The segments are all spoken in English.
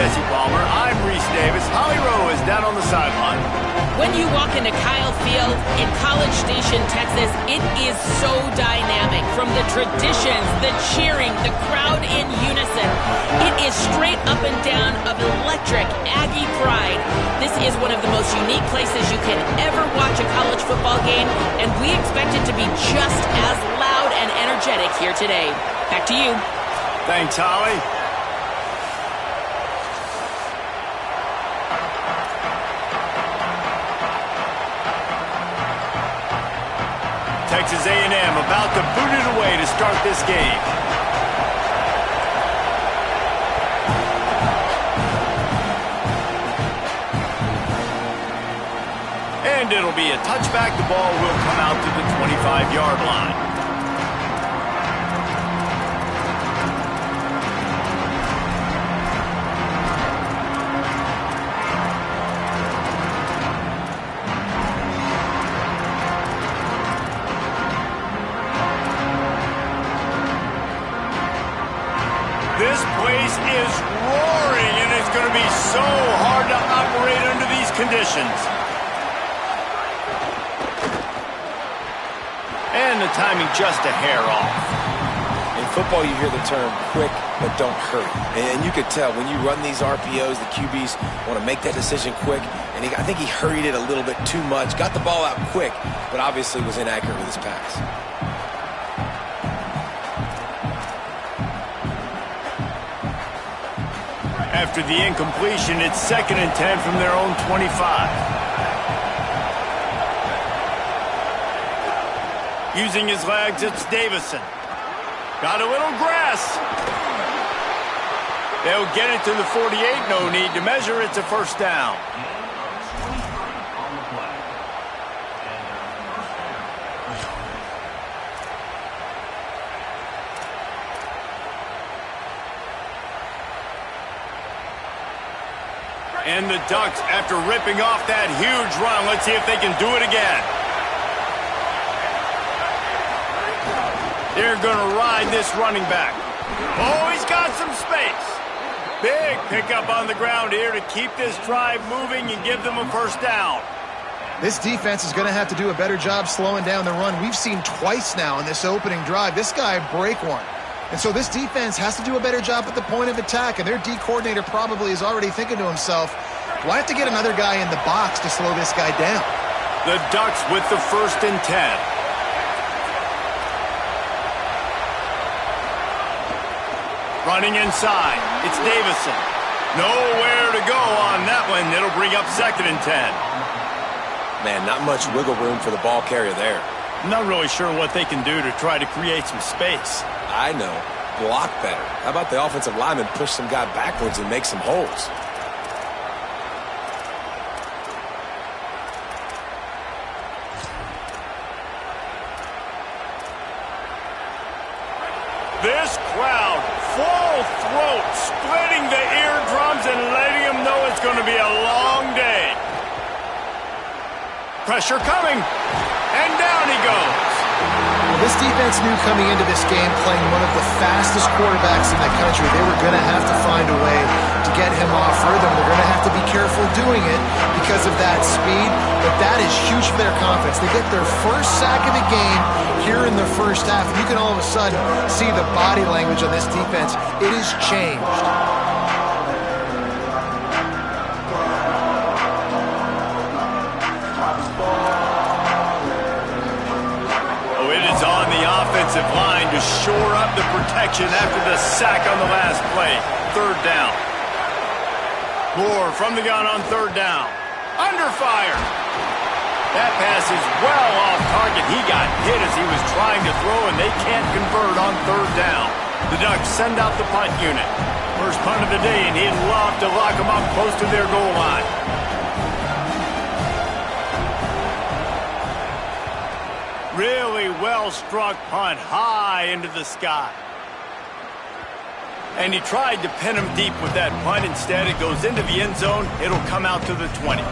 Jesse Palmer. I'm Reese Davis. Holly Rowe is down on the sideline. When you walk into Kyle Field in College Station, Texas, it is so dynamic. From the traditions, the cheering, the crowd in unison. It is straight up and down of electric Aggie pride. This is one of the most unique places you can ever watch a college football game, and we expect it to be just as loud and energetic here today. Back to you. Thanks, Holly. Texas A&M about to boot it away to start this game. And it'll be a touchback. The ball will come out to the 25-yard line. This place is roaring, and it's going to be so hard to operate under these conditions. And the timing just a hair off. In football, you hear the term quick, but don't hurry. And you could tell when you run these RPOs, the QBs want to make that decision quick. And I think he hurried it a little bit too much, got the ball out quick, but obviously was inaccurate with his pass. After the incompletion, it's 2nd and 10 from their own 25. Using his legs, it's Davison. Got a little grass. They'll get it to the 48. No need to measure. It's a first down. And the Ducks, after ripping off that huge run, let's see if they can do it again. They're going to ride this running back. Oh, he's got some space. Big pickup on the ground here to keep this drive moving and give them a first down. This defense is going to have to do a better job slowing down the run. We've seen twice now in this opening drive. This guy break one. And so this defense has to do a better job at the point of attack, and their D coordinator probably is already thinking to himself, do I have to get another guy in the box to slow this guy down? The Ducks with the 1st and 10. Running inside, it's Davison. Nowhere to go on that one. It'll bring up 2nd and 10. Man, not much wiggle room for the ball carrier there. I'm not really sure what they can do to try to create some space. I know. Block better. How about the offensive lineman push some guy backwards and make some holes? This crowd, full throat, splitting the eardrums and letting them know it's going to be a long day. Pressure coming, and down he goes. Well, this defense knew coming into this game, playing one of the fastest quarterbacks in the country, they were going to have to find a way to get him off rhythm. They're going to have to be careful doing it because of that speed, but that is huge for their confidence. They get their first sack of the game here in the first half, and you can all of a sudden see the body language on this defense. It has changed. On the offensive line to shore up the protection after the sack on the last play. 3rd down. Moore from the gun on 3rd down. Under fire. That pass is well off target. He got hit as he was trying to throw, and they can't convert on 3rd down. The Ducks send out the punt unit. First punt of the day, and he'd love to lock them up close to their goal line. Really well-struck punt high into the sky. And he tried to pin him deep with that punt. Instead, it goes into the end zone. It'll come out to the 20.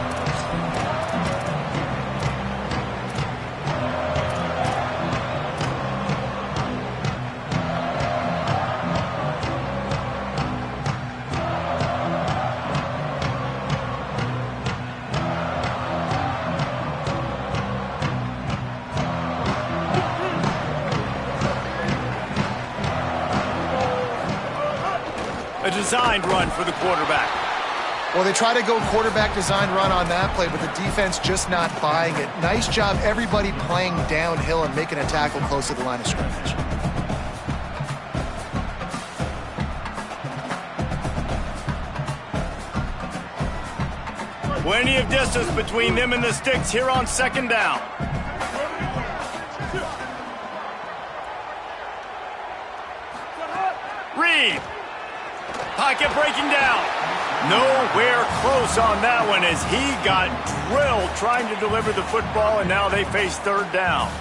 designed run for the quarterback. Well, they try to go quarterback design run on that play, but the defense just not buying it. Nice job, everybody playing downhill and making a tackle close to the line of scrimmage. Plenty of distance between them and the sticks here on second down. Reed. Pocket breaking down. Nowhere close on that one as he got drilled trying to deliver the football, and now they face third down.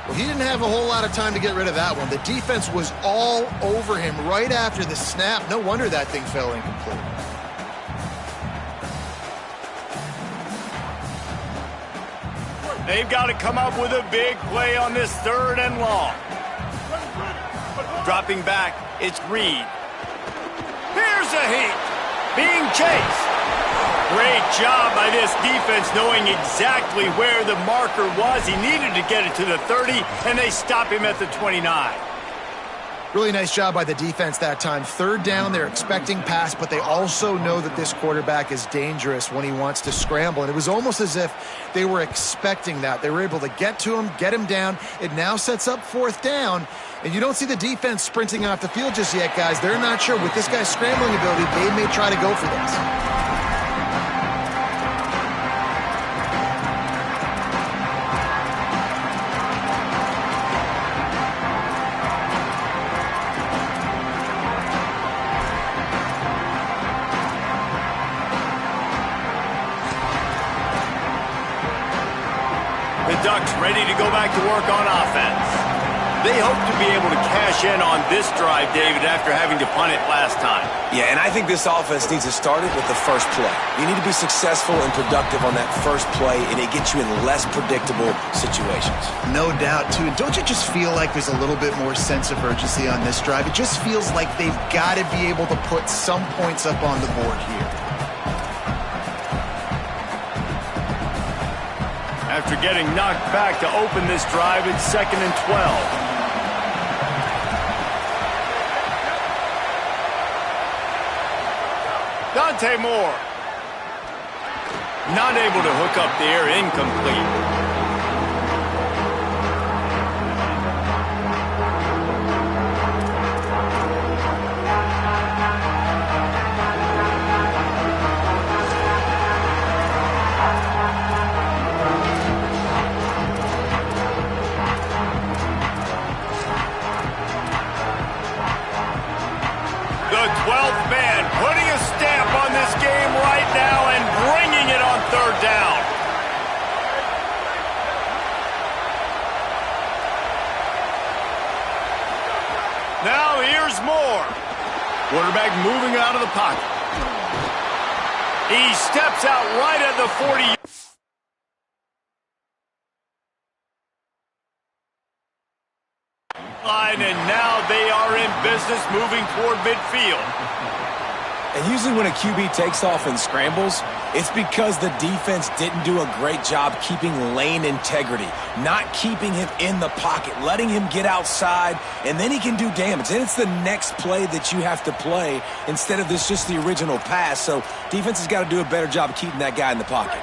Well, he didn't have a whole lot of time to get rid of that one. The defense was all over him right after the snap. No wonder that thing fell incomplete. They've got to come up with a big play on this third and long. Dropping back, it's Reed. Here's a heat. Being chased. Great job by this defense knowing exactly where the marker was. He needed to get it to the 30, and they stop him at the 29. Really nice job by the defense that time. Third down, they're expecting pass, but they also know that this quarterback is dangerous when he wants to scramble. And it was almost as if they were expecting that. They were able to get to him, get him down. It now sets up fourth down. And you don't see the defense sprinting off the field just yet, guys. They're not sure. With this guy's scrambling ability, they may try to go for this. The Ducks ready to go back to work on offense. They hope to be able to cash in on this drive, David, after having to punt it last time. Yeah, and I think this offense needs to start it with the first play. You need to be successful and productive on that first play, and it gets you in less predictable situations. No doubt, too. And don't you just feel like there's a little bit more sense of urgency on this drive? It just feels like they've got to be able to put some points up on the board here. After getting knocked back to open this drive, it's 2nd and 12. Dante Moore. Not able to hook up there, incomplete. The 12th man putting a stamp on this game right now and bringing it on third down. Now here's Moore. Quarterback moving out of the pocket. He steps out right at the 40. And now they are in business moving toward midfield. And usually when a QB takes off and scrambles, it's because the defense didn't do a great job keeping lane integrity, not keeping him in the pocket, letting him get outside, and then he can do damage. And it's the next play that you have to play instead of this just the original pass. So defense has got to do a better job of keeping that guy in the pocket.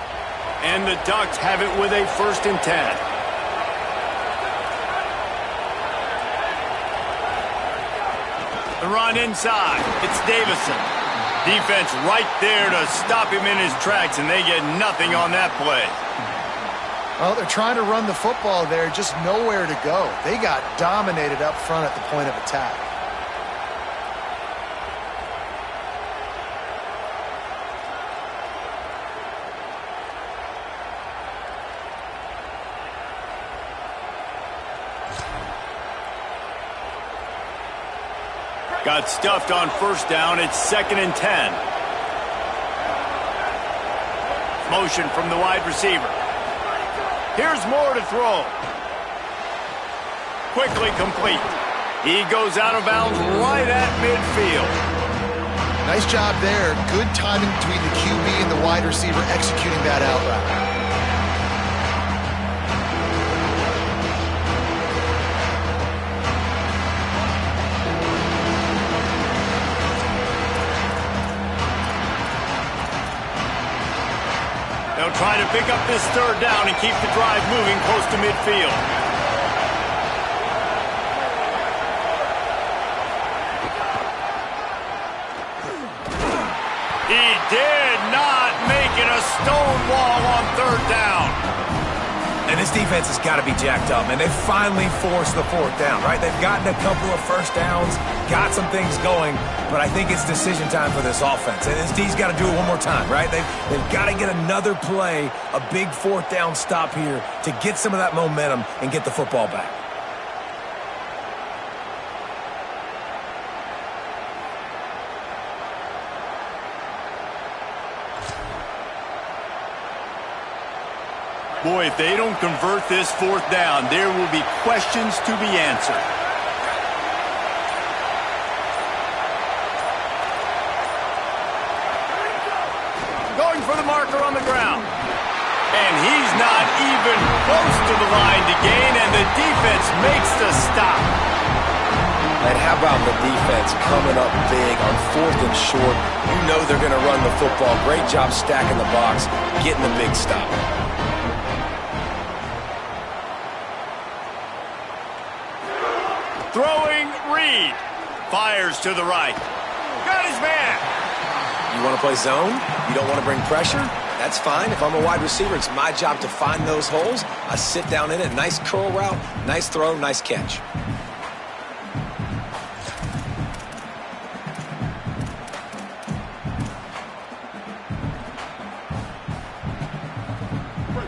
And the Ducks have it with a 1st and 10. The run inside. It's Davison. Defense right there to stop him in his tracks, and they get nothing on that play. Well, they're trying to run the football there, just nowhere to go. They got dominated up front at the point of attack. Got stuffed on 1st down. It's 2nd and 10. Motion from the wide receiver. Here's Moore to throw. Quickly complete. He goes out of bounds right at midfield. Nice job there. Good timing between the QB and the wide receiver executing that out route. They'll try to pick up this third down and keep the drive moving close to midfield. He did not make it a stone wall on third down. And this defense has got to be jacked up, and they finally forced the fourth down, right? They've gotten a couple of first downs, got some things going, but I think it's decision time for this offense. And this D's got to do it one more time, right? They've got to get another play, a big fourth down stop here to get some of that momentum and get the football back. Boy, if they don't convert this fourth down, there will be questions to be answered. Going for the marker on the ground. And he's not even close to the line to gain, and the defense makes the stop. And how about the defense coming up big on fourth and short? You know they're going to run the football. Great job stacking the box, getting the big stop. Throwing, Reed. Fires to the right. Got his man. You want to play zone? You don't want to bring pressure? That's fine. If I'm a wide receiver, it's my job to find those holes. I sit down in it. Nice curl route, nice throw, nice catch.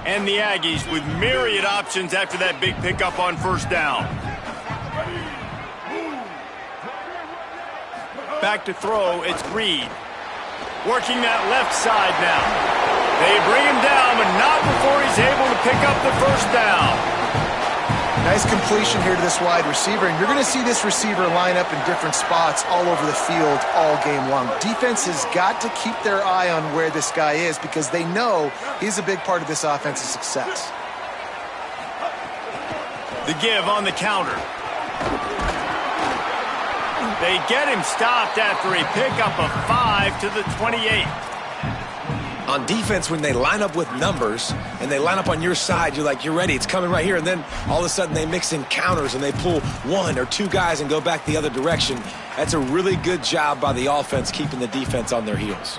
And the Aggies with myriad options after that big pickup on first down. Back to throw, it's Reed. Working that left side now. They bring him down, but not before he's able to pick up the first down. Nice completion here to this wide receiver, and you're going to see this receiver line up in different spots all over the field all game long. Defense has got to keep their eye on where this guy is because they know he's a big part of this offense's success. The give on the counter. They get him stopped after a pickup of 5 to the 28. On defense, when they line up with numbers and they line up on your side, you're like, you're ready, it's coming right here. And then all of a sudden they mix in counters and they pull one or two guys and go back the other direction. That's a really good job by the offense keeping the defense on their heels.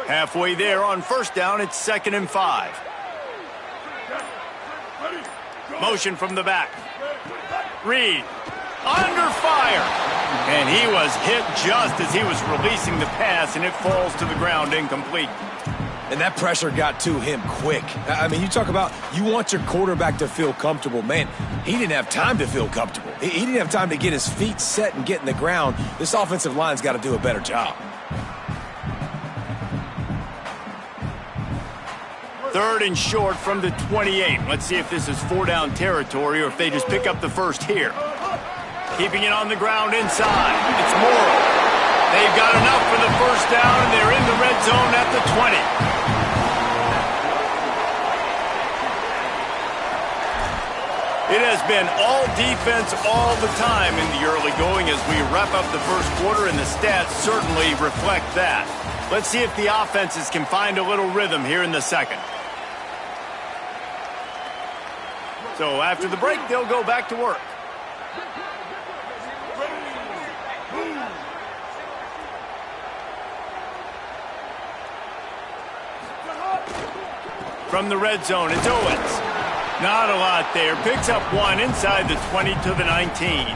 Halfway there on first down, it's 2nd and 5. Motion from the back. Reed, under fire. And he was hit just as he was releasing the pass, and it falls to the ground incomplete. And that pressure got to him quick. I mean, you talk about you want your quarterback to feel comfortable. Man, he didn't have time to feel comfortable. He didn't have time to get his feet set and get in the ground. This offensive line's got to do a better job. 3rd and short from the 28. Let's see if this is 4-down territory or if they just pick up the first here. Keeping it on the ground inside. It's Morrow. They've got enough for the first down, and they're in the red zone at the 20. It has been all defense all the time in the early going as we wrap up the first quarter, and the stats certainly reflect that. Let's see if the offenses can find a little rhythm here in the second. So after the break, they'll go back to work. From the red zone, it's Owens. Not a lot there. Picks up one inside the 20 to the 19.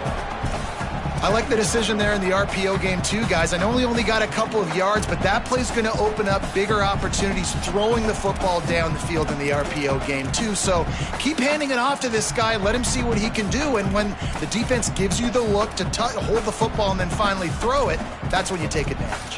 I like the decision there in the RPO game too, guys. I know he only got a couple of yards, but that play's going to open up bigger opportunities throwing the football down the field in the RPO game too. So keep handing it off to this guy. Let him see what he can do. And when the defense gives you the look to hold the football and then finally throw it, that's when you take advantage.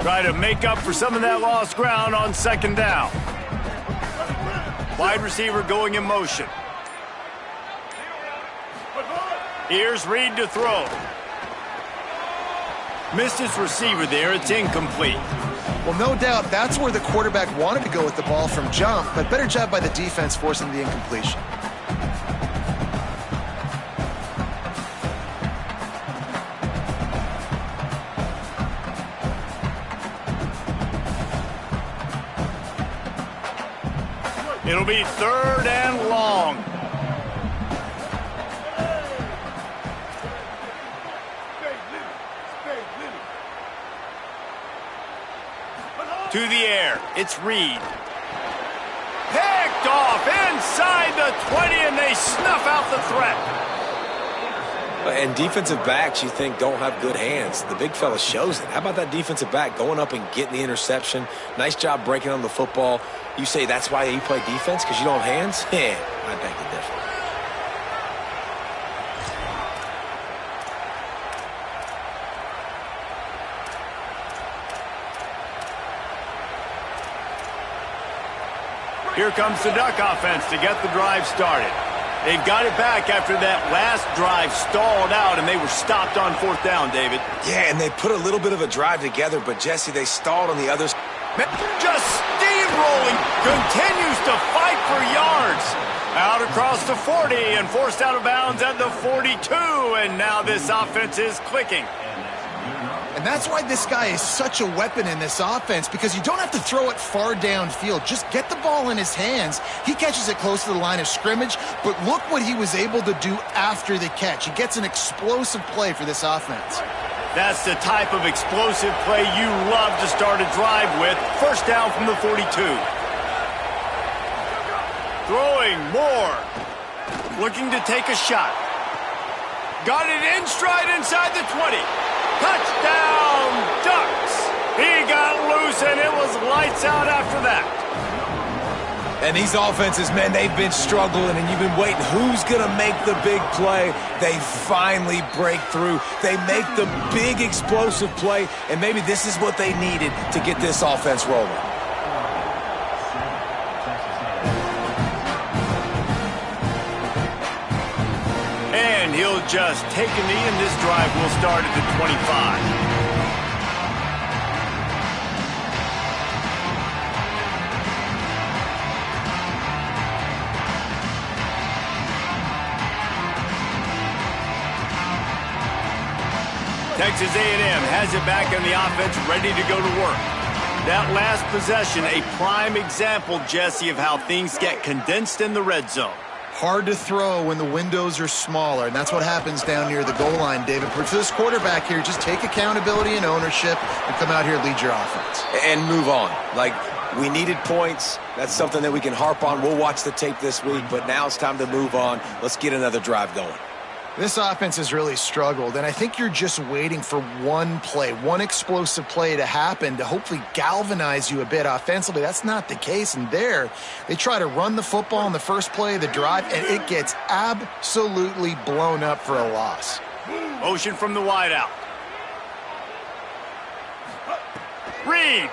Try to make up for some of that lost ground on 2nd down. Wide receiver going in motion. Here's Reed to throw. Missed his receiver there. It's incomplete. Well, no doubt that's where the quarterback wanted to go with the ball from jump, but better job by the defense forcing the incompletion. It'll be 3rd and long. To the air, it's Reed. Picked off inside the 20, and they snuff out the threat. And defensive backs, you think, don't have good hands. The big fella shows it. How about that defensive back going up and getting the interception? Nice job breaking on the football. You say that's why you play defense, because you don't have hands? Yeah, I beg to differ. Here comes the Duck offense to get the drive started. They've got it back after that last drive stalled out, and they were stopped on 4th down, David. Yeah, and they put a little bit of a drive together, but, Jesse, they stalled on the other side. Just steamrolling, continues to fight for yards. Out across the 40 and forced out of bounds at the 42, and now this offense is clicking. And that's why this guy is such a weapon in this offense, because you don't have to throw it far downfield. Just get the ball in his hands. He catches it close to the line of scrimmage, but look what he was able to do after the catch. He gets an explosive play for this offense. That's the type of explosive play you love to start a drive with. 1st down from the 42. Throwing more. Looking to take a shot. Got it in stride inside the 20. Touchdown, Ducks! He got loose, and it was lights out after that. And these offenses, man, they've been struggling, and you've been waiting. Who's going to make the big play? They finally break through. They make the big explosive play, and maybe this is what they needed to get this offense rolling. And he'll just take a knee, and this drive will start at the 25. Texas A&M has it back in the offense, ready to go to work. That last possession, a prime example, Jesse, of how things get condensed in the red zone. Hard to throw when the windows are smaller, and that's what happens down near the goal line, David. For this quarterback here, just take accountability and ownership and come out here and lead your offense. And move on. Like, we needed points. That's something that we can harp on. We'll watch the tape this week, but now it's time to move on. Let's get another drive going. This offense has really struggled, and I think you're just waiting for one play, one explosive play to happen to hopefully galvanize you a bit offensively. That's not the case, and there they try to run the football in the first play of the drive, and it gets absolutely blown up for a loss. Motion from the wideout. Reed.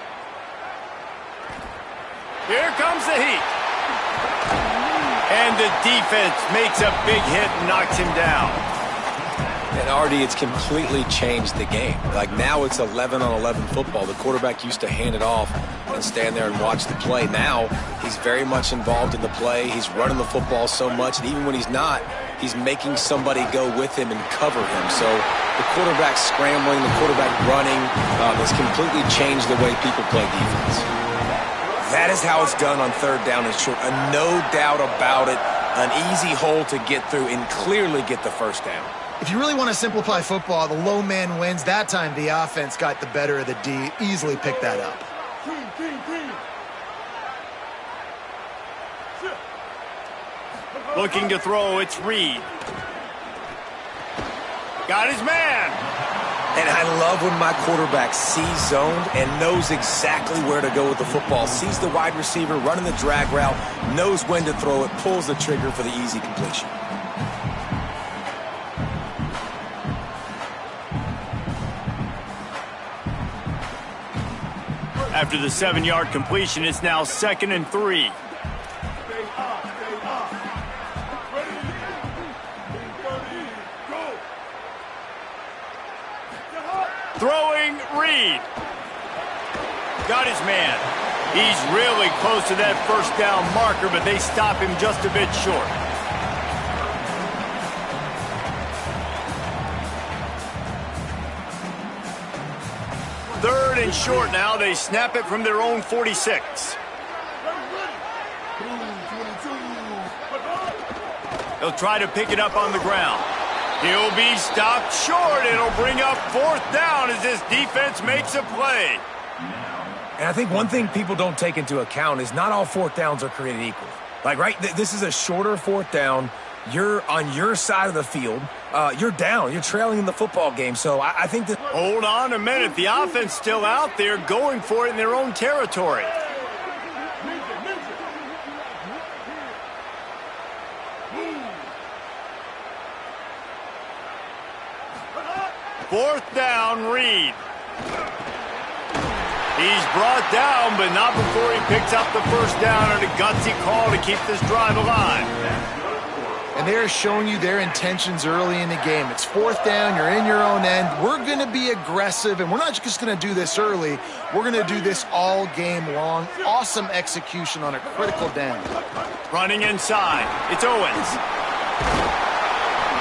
Here comes the heat. And the defense makes a big hit and knocks him down. And, Artie, it's completely changed the game. Like, now it's 11-on-11 football. The quarterback used to hand it off and stand there and watch the play. Now he's very much involved in the play. He's running the football so much, and even when he's not, he's making somebody go with him and cover him. So the quarterback scrambling, the quarterback running has completely changed the way people play defense. That is how it's done on 3rd down and short. No doubt about it. An easy hole to get through and clearly get the 1st down. If you really want to simplify football, the low man wins. That time the offense got the better of the D. Easily picked that up. Looking to throw, it's Reed. Got his man. And I love when my quarterback sees zoned and knows exactly where to go with the football. Sees the wide receiver running the drag route, knows when to throw it, pulls the trigger for the easy completion. After the 7-yard completion, it's now 2nd and 3. Throwing, Reed. Got his man. He's really close to that first down marker, but they stop him just a bit short. Third and short now. They snap it from their own 46. They'll try to pick it up on the ground. He'll be stopped short. It'll bring up fourth down as this defense makes a play. And I think one thing people don't take into account is not all fourth downs are created equal. Like, right, this is a shorter fourth down. You're on your side of the field. You're down. You're trailing in the football game. So I think that... Hold on a minute. The offense still out there going for it in their own territory. Fourth down, Reed. He's brought down, but not before he picks up the first down and a gutsy call to keep this drive alive. And they're showing you their intentions early in the game. It's fourth down, you're in your own end. We're going to be aggressive, and we're not just going to do this early. We're going to do this all game long. Awesome execution on a critical down. Running inside, it's Owens.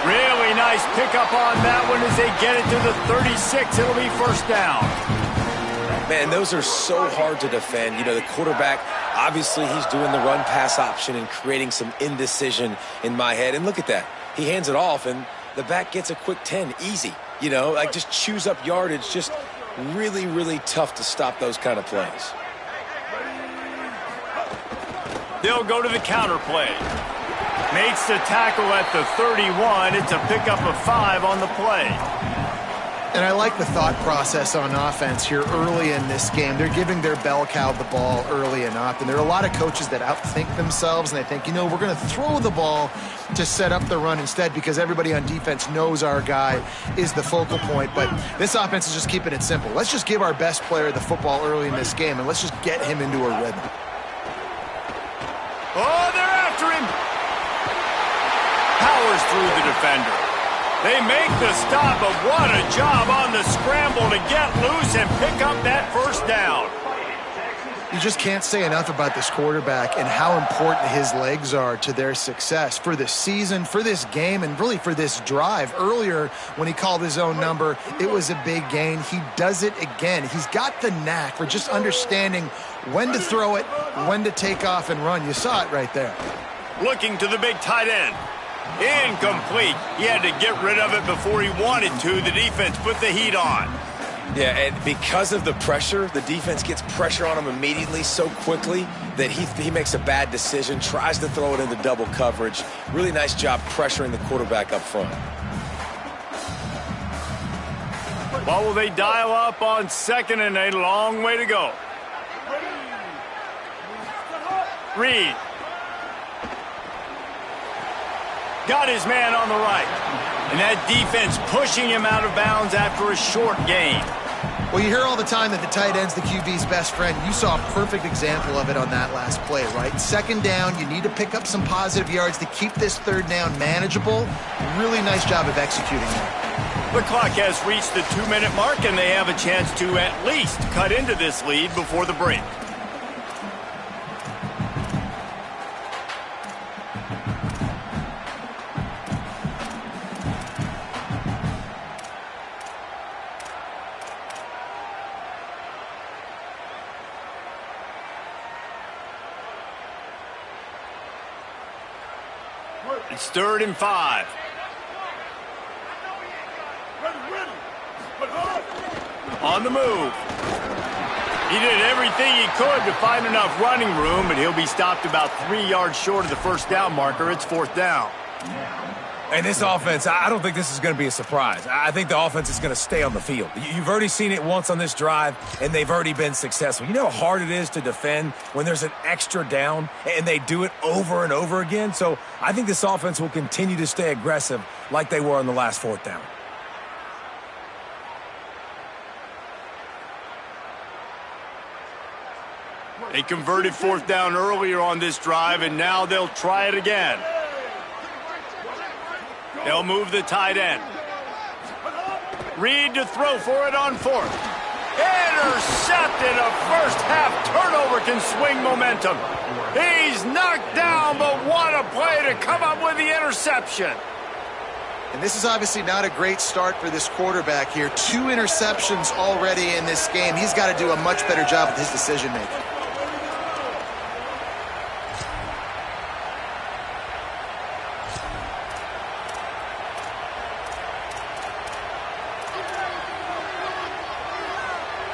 Really nice pickup on that one as they get it to the 36. It'll be first down. Man, those are so hard to defend. You know, the quarterback, obviously he's doing the run-pass option and creating some indecision in my head. And look at that. He hands it off, and the back gets a quick 10. Easy. You know, like just chews up yardage. Just really, really tough to stop those kind of plays. They'll go to the counter play. Makes the tackle at the 31. It's a pickup of 5 on the play. And I like the thought process on offense here early in this game. They're giving their bell cow the ball early and often. There are a lot of coaches that outthink themselves, and they think, you know, we're going to throw the ball to set up the run instead because everybody on defense knows our guy is the focal point. But this offense is just keeping it simple. Let's just give our best player the football early in this game, and let's just get him into a rhythm. Oh, they're after him. Powers through the defender. They make the stop, but what a job on the scramble to get loose and pick up that first down. You just can't say enough about this quarterback and how important his legs are to their success for this season, for this game, and really for this drive. Earlier, when he called his own number, it was a big gain. He does it again. He's got the knack for just understanding when to throw it, when to take off and run. You saw it right there. Looking to the big tight end. Incomplete. He had to get rid of it before he wanted to. The defense put the heat on. Yeah, and because of the pressure, the defense gets pressure on him immediately so quickly that he makes a bad decision, tries to throw it into double coverage. Really nice job pressuring the quarterback up front. What will they dial up on second and a long way to go? Reed. Got his man on the right. And that defense pushing him out of bounds after a short gain. Well, you hear all the time that the tight end's the QB's best friend. You saw a perfect example of it on that last play, right? Second down, you need to pick up some positive yards to keep this third down manageable. Really nice job of executing that. The clock has reached the 2-minute mark, and they have a chance to at least cut into this lead before the break. It's 3rd and 5. On the move. He did everything he could to find enough running room, but he'll be stopped about 3 yards short of the first down marker. It's 4th down. And this offense, I don't think this is going to be a surprise. I think the offense is going to stay on the field. You've already seen it once on this drive, and they've already been successful. You know how hard it is to defend when there's an extra down, and they do it over and over again? So I think this offense will continue to stay aggressive like they were on the last 4th down. They converted 4th down earlier on this drive, and now they'll try it again. They'll move the tight end. Reed to throw for it on fourth. Intercepted. A first-half turnover can swing momentum. He's knocked down, but what a play to come up with the interception. And this is obviously not a great start for this quarterback here. 2 interceptions already in this game. He's got to do a much better job with his decision-making.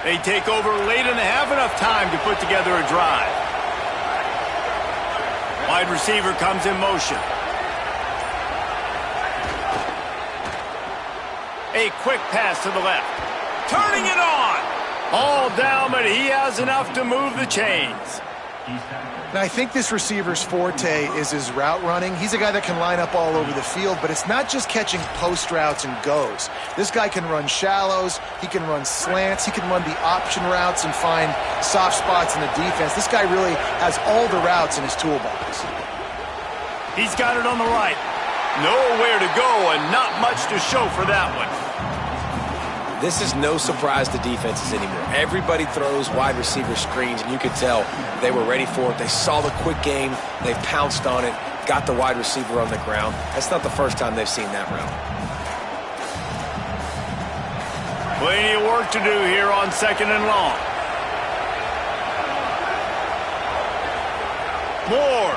They take over late in the half, enough time to put together a drive. Wide receiver comes in motion. A quick pass to the left. Turning it on. All down, but he has enough to move the chains. Now, I think this receiver's forte is his route running. He's a guy that can line up all over the field, but it's not just catching post routes and goes. This guy can run shallows, he can run slants, he can run the option routes and find soft spots in the defense. This guy really has all the routes in his toolbox. He's got it on the right. Nowhere to go and not much to show for that one. This is no surprise to defenses anymore. Everybody throws wide receiver screens, and you could tell they were ready for it. They saw the quick game. They pounced on it, got the wide receiver on the ground. That's not the first time they've seen that route. Plenty of work to do here on 2nd and long. Moore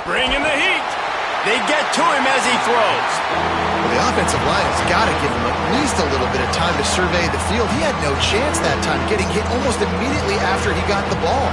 bringing the heat. They get to him as he throws. Well, the offensive line has got to give him at least a little bit of time to survey the field. He had no chance that time, getting hit almost immediately after he got the ball.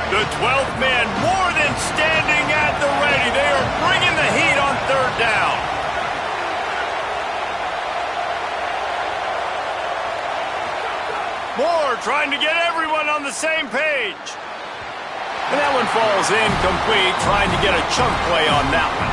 The 12th man more than standing at the ready. They are bringing the heat on 3rd down. Moore trying to get everyone on the same page. And that one falls incomplete, trying to get a chunk play on that one.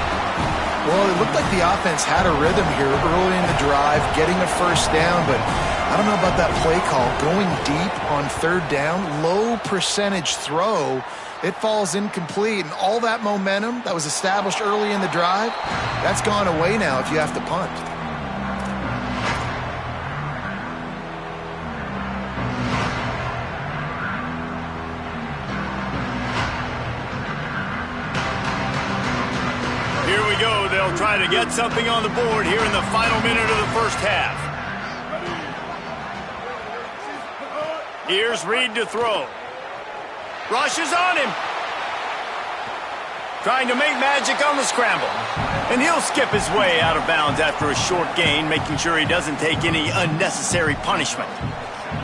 Well, it looked like the offense had a rhythm here early in the drive, getting a first down, but I don't know about that play call. Going deep on 3rd down, low percentage throw, it falls incomplete, and all that momentum that was established early in the drive, that's gone away now if you have to punt. Here we go. They'll try to get something on the board here in the final minute of the first half. Here's Reed to throw. Rushes on him. Trying to make magic on the scramble. And he'll skip his way out of bounds after a short gain, making sure he doesn't take any unnecessary punishment.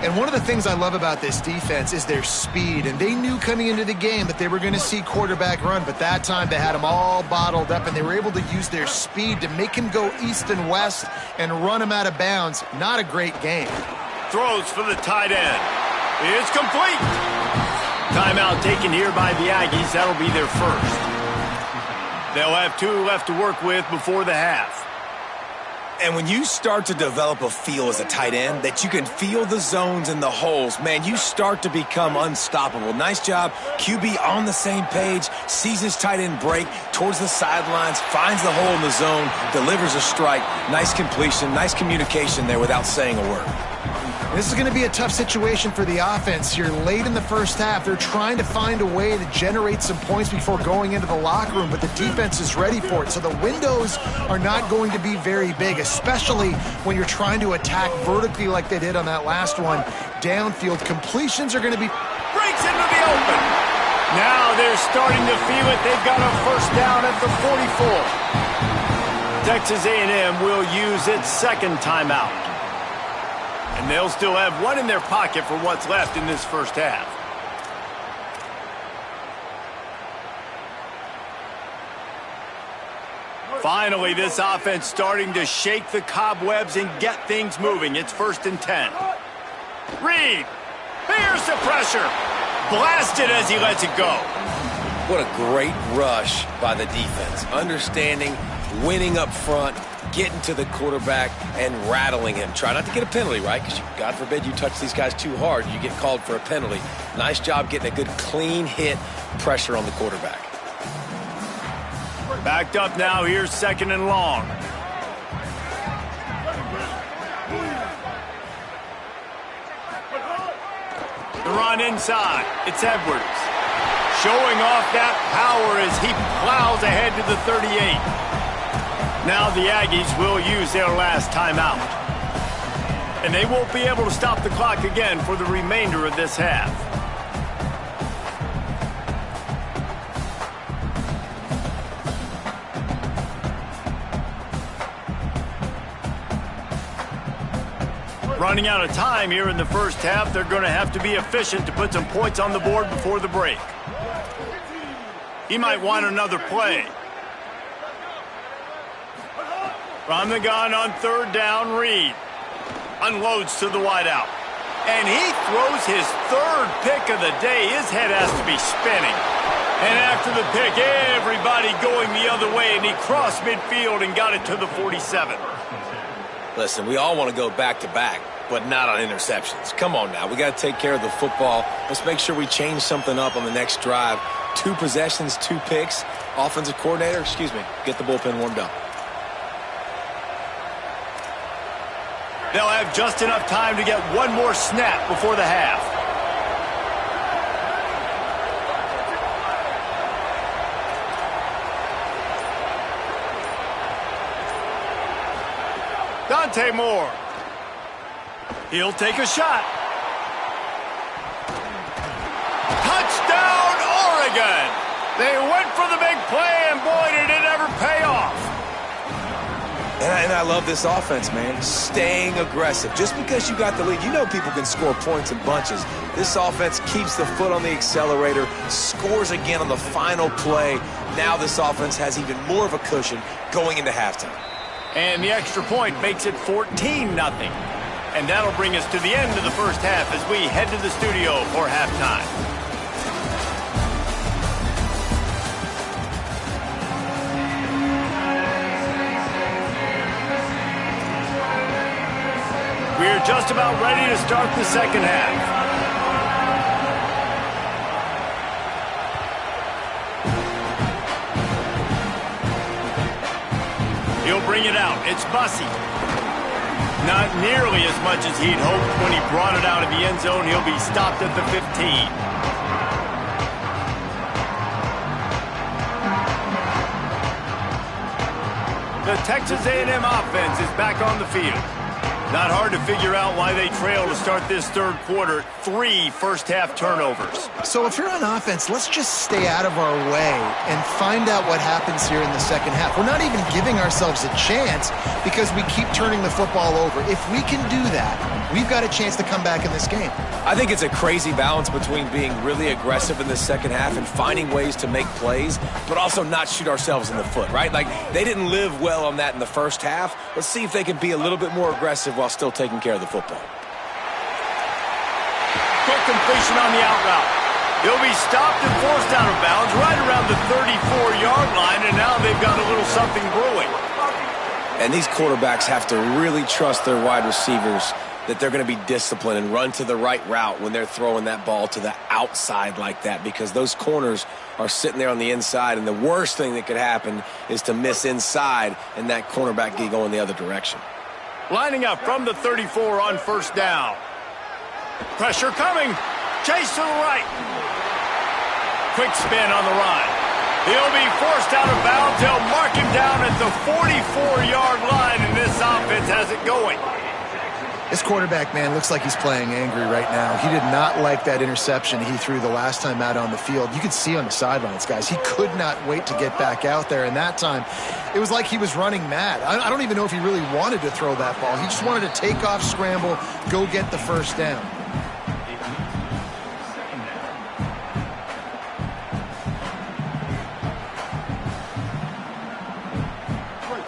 And one of the things I love about this defense is their speed. And they knew coming into the game that they were going to see quarterback run, but that time they had him all bottled up, and they were able to use their speed to make him go east and west and run him out of bounds. Not a great game. Throws for the tight end. It's complete. Timeout taken here by the Aggies. That'll be their first. They'll have 2 left to work with before the half. And when you start to develop a feel as a tight end that you can feel the zones and the holes, man, you start to become unstoppable. Nice job. QB on the same page, sees his tight end break towards the sidelines, finds the hole in the zone, delivers a strike. Nice completion, nice communication there without saying a word. This is going to be a tough situation for the offense here late in the first half. They're trying to find a way to generate some points before going into the locker room, but the defense is ready for it. So the windows are not going to be very big, especially when you're trying to attack vertically like they did on that last one. Downfield completions are going to be... Breaks into the open. Now they're starting to feel it. They've got a first down at the 44. Texas A&M will use its 2nd timeout. And they'll still have 1 in their pocket for what's left in this first half. Finally, this offense starting to shake the cobwebs and get things moving. It's 1st and 10. Reed, here's the pressure. Blasted as he lets it go. What a great rush by the defense. Understanding winning up front, getting to the quarterback, and rattling him. Try not to get a penalty, right? Because God forbid you touch these guys too hard, you get called for a penalty. Nice job getting a good clean hit pressure on the quarterback. Backed up now, here's 2nd and long. The run inside, it's Edwards. Showing off that power as he plows ahead to the 38. Now the Aggies will use their last timeout. And they won't be able to stop the clock again for the remainder of this half. Running out of time here in the first half, they're going to have to be efficient to put some points on the board before the break. He might want another play. From the gun on 3rd down, Reed unloads to the wideout. And he throws his 3rd pick of the day. His head has to be spinning. And after the pick, everybody going the other way, and he crossed midfield and got it to the 47. Listen, we all want to go back-to-back, but not on interceptions. Come on now. We got to take care of the football. Let's make sure we change something up on the next drive. 2 possessions, 2 picks. Offensive coordinator, get the bullpen warmed up. They'll have just enough time to get one more snap before the half. Dante Moore. He'll take a shot. Touchdown, Oregon! They went for the big play, and boy, did it ever pay off. And I love this offense, man. Staying aggressive. Just because you got the lead, you know people can score points in bunches. This offense keeps the foot on the accelerator, scores again on the final play. Now this offense has even more of a cushion going into halftime. And the extra point makes it 14-0. And that'll bring us to the end of the first half as we head to the studio for halftime. We're just about ready to start the second half. He'll bring it out. It's Bussey. Not nearly as much as he'd hoped when he brought it out of the end zone. He'll be stopped at the 15. The Texas A&M offense is back on the field. Not hard to figure out why they trail to start this 3rd quarter. 3 first-half turnovers. So if you're on offense, let's just stay out of our way and find out what happens here in the second half. We're not even giving ourselves a chance because we keep turning the football over. If we can do that, we've got a chance to come back in this game. I think it's a crazy balance between being really aggressive in the second half and finding ways to make plays, but also not shoot ourselves in the foot, right? Like, they didn't live well on that in the first half. Let's see if they can be a little bit more aggressive while still taking care of the football. Quick completion on the out route. He'll be stopped and forced out of bounds right around the 34-yard line, and now they've got a little something brewing. And these quarterbacks have to really trust their wide receivers that they're going to be disciplined and run to the right route when they're throwing that ball to the outside like that, because those corners are sitting there on the inside, and the worst thing that could happen is to miss inside and that cornerback get going the other direction. Lining up from the 34 on 1st down. Pressure coming. Chase to the right. Quick spin on the run. He'll be forced out of bounds. They'll mark him down at the 44-yard line, and this offense has it going. This quarterback, man, looks like he's playing angry right now. He did not like that interception he threw the last time out on the field. You could see on the sidelines, guys, he could not wait to get back out there. And that time, it was like he was running mad. I don't even know if he really wanted to throw that ball. He just wanted to take off, scramble, go get the 1st down.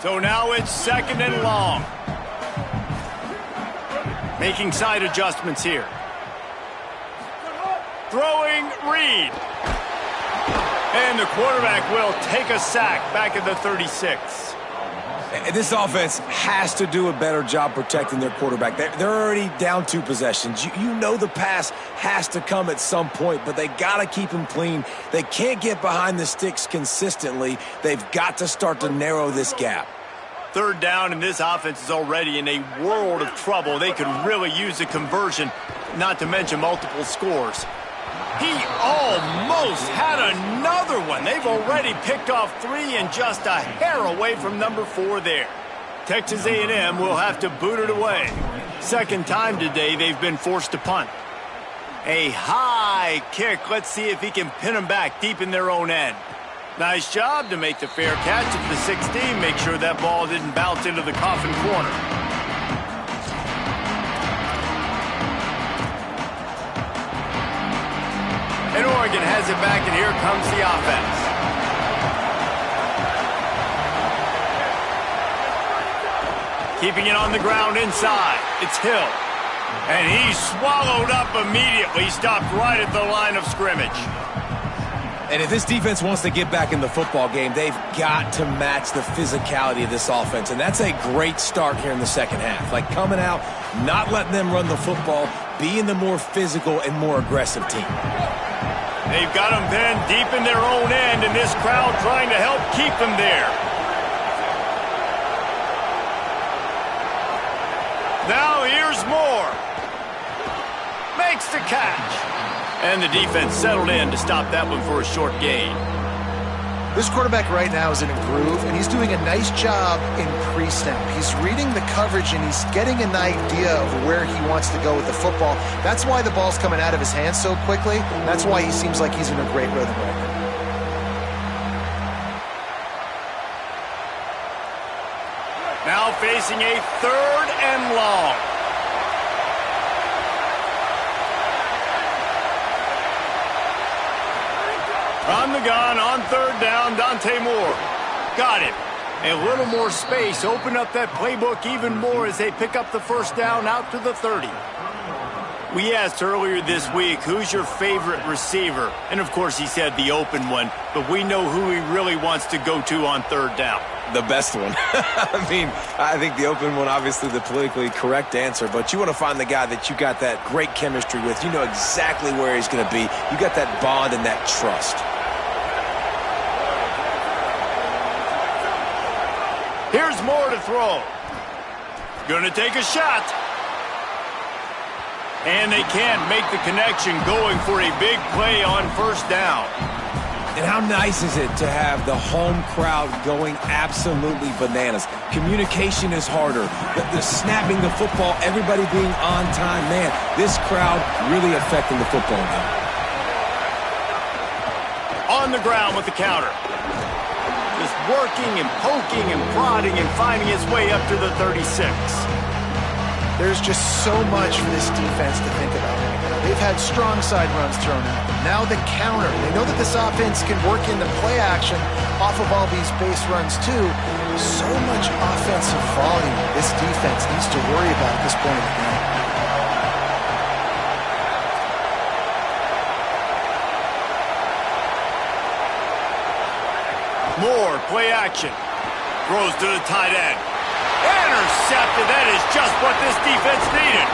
So now it's 2nd and long. Making side adjustments here. Throwing Reed. And the quarterback will take a sack back at the 36. This offense has to do a better job protecting their quarterback. They're already down 2 possessions. You know the pass has to come at some point, but they got to keep him clean. They can't get behind the sticks consistently. They've got to start to narrow this gap. 3rd down, and this offense is already in a world of trouble. They could really use a conversion, not to mention multiple scores. He almost had another one. They've already picked off 3 and just a hair away from number 4 there. Texas A&M will have to boot it away. 2nd time today they've been forced to punt. A high kick. Let's see if he can pin them back deep in their own end. Nice job to make the fair catch at the 16. Make sure that ball didn't bounce into the coffin corner. And Oregon has it back, and here comes the offense. Keeping it on the ground inside. It's Hill. And he's swallowed up immediately. Stopped right at the line of scrimmage. And if this defense wants to get back in the football game, they've got to match the physicality of this offense. And that's a great start here in the 2nd half. Like coming out, not letting them run the football, being the more physical and more aggressive team. They've got them pinned deep in their own end, and this crowd trying to help keep them there. Now here's Moore. Makes the catch. And the defense settled in to stop that one for a short gain. This quarterback right now is in a groove, and he's doing a nice job in pre-snap. He's reading the coverage, and he's getting an idea of where he wants to go with the football. That's why the ball's coming out of his hands so quickly. That's why he seems like he's in a great rhythm right now. Now facing a 3rd and long. On the gun, on 3rd down, Dante Moore. Got it. A little more space. Open up that playbook even more as they pick up the 1st down out to the 30. We asked earlier this week, who's your favorite receiver? And, of course, he said the open one. But we know who he really wants to go to on 3rd down. The best one. I mean, I think the open one, obviously the politically correct answer, but you want to find the guy that you got that great chemistry with. You know exactly where he's going to be. You got that bond and that trust. Here's Moore to throw. Gonna take a shot. And they can't make the connection, going for a big play on 1st down. And how nice is it to have the home crowd going absolutely bananas? Communication is harder. The snapping the football, everybody being on time. Man, this crowd really affecting the football game. On the ground with the counter. Just working and poking and prodding and finding his way up to the 36. There's just so much for this defense to think about right now. They've had strong side runs thrown at them. Now the counter. They know that this offense can work into play action off of all these base runs too. So much offensive volume this defense needs to worry about at this point in the game. Moore, play action. Throws to the tight end. Intercepted. That is just what this defense needed.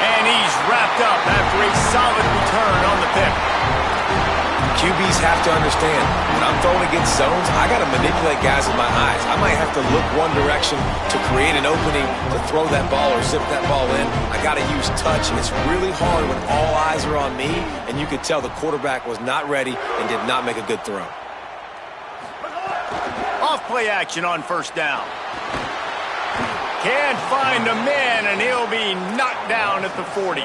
And he's wrapped up after a solid return on the pick. QBs have to understand, when I'm throwing against zones, I got to manipulate guys with my eyes. I might have to look one direction to create an opening to throw that ball or zip that ball in. I got to use touch, and it's really hard when all eyes are on me, and you could tell the quarterback was not ready and did not make a good throw. Off play action on 1st down. Can't find a man, and he'll be knocked down at the 40.